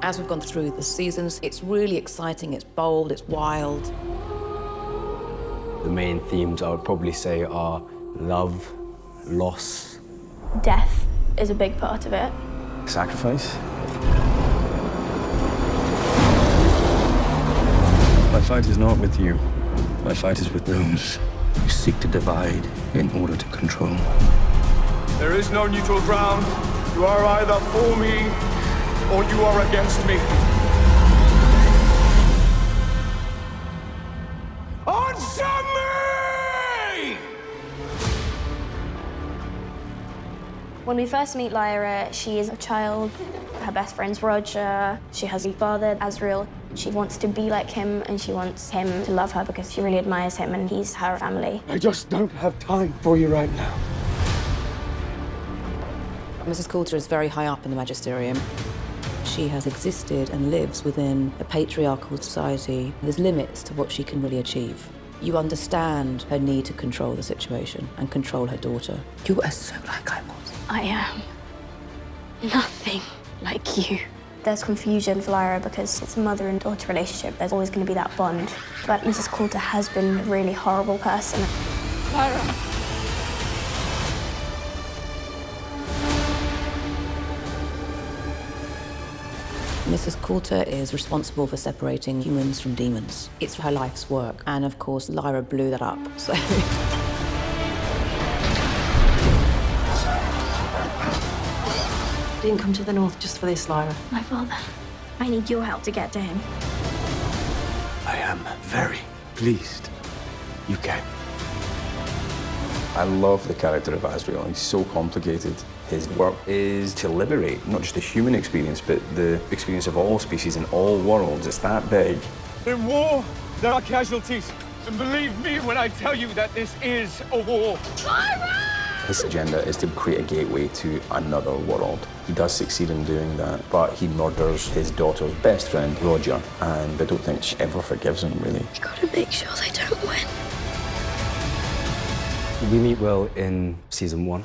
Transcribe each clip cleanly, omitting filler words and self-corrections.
As we've gone through the seasons, it's really exciting, it's bold, it's wild. The main themes I would probably say are love, loss. Death is a big part of it. Sacrifice. My fight is not with you. My fight is with those who seek to divide in order to control. There is no neutral ground. You are either for me or you are against me. Answer me! When we first meet Lyra, she is a child. Her best friend's Roger. She has a father, Azrael. She wants to be like him, and she wants him to love her because she really admires him, and he's her family. I just don't have time for you right now. Mrs. Coulter is very high up in the magisterium. She has existed and lives within a patriarchal society. There's limits to what she can really achieve. You understand her need to control the situation and control her daughter. You are so like I was. I am nothing like you. There's confusion for Lyra because it's a mother and daughter relationship. There's always going to be that bond. But Mrs. Coulter has been a really horrible person. Lyra! Mrs. Coulter is responsible for separating humans from demons. It's her life's work. And of course, Lyra blew that up, so. Didn't come to the north just for this, Lyra. My father, I need your help to get to him. I am very pleased you came. I love the character of Azrael. He's so complicated. His work is to liberate not just the human experience, but the experience of all species in all worlds. It's that big. In war, there are casualties. And believe me when I tell you that this is a war. His agenda is to create a gateway to another world. He does succeed in doing that, but he murders his daughter's best friend, Roger, and I don't think she ever forgives him, really. You gotta make sure they don't win. We meet Will in season 1.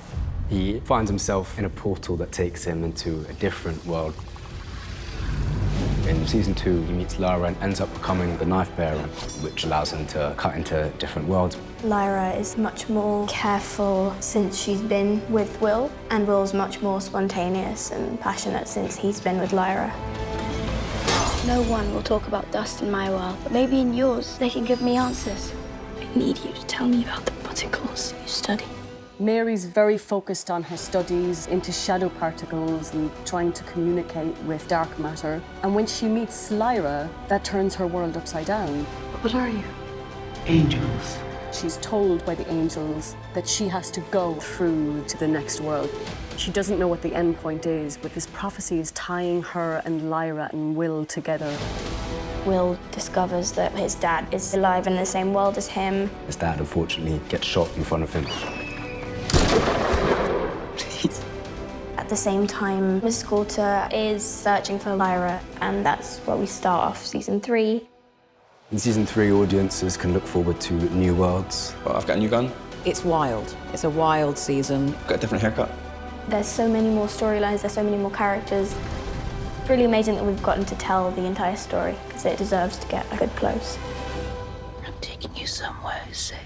He finds himself in a portal that takes him into a different world. In season 2, he meets Lyra and ends up becoming the knife bearer, which allows him to cut into different worlds. Lyra is much more careful since she's been with Will, and Will's much more spontaneous and passionate since he's been with Lyra. No one will talk about dust in my world, but maybe in yours they can give me answers. I need you to tell me about the particles you study. Mary's very focused on her studies into shadow particles and trying to communicate with dark matter. And when she meets Lyra, that turns her world upside down. What are you? Angels. She's told by the angels that she has to go through to the next world. She doesn't know what the end point is, but this prophecy is tying her and Lyra and Will together. Will discovers that his dad is alive in the same world as him. His dad, unfortunately, gets shot in front of him. At the same time, Mrs. Coulter is searching for Lyra, and that's where we start off season 3. In season 3, audiences can look forward to new worlds. Well, I've got a new gun. It's wild. It's a wild season. Got a different haircut. There's so many more storylines, there's so many more characters. It's really amazing that we've gotten to tell the entire story, because it deserves to get a good close. I'm taking you somewhere safe.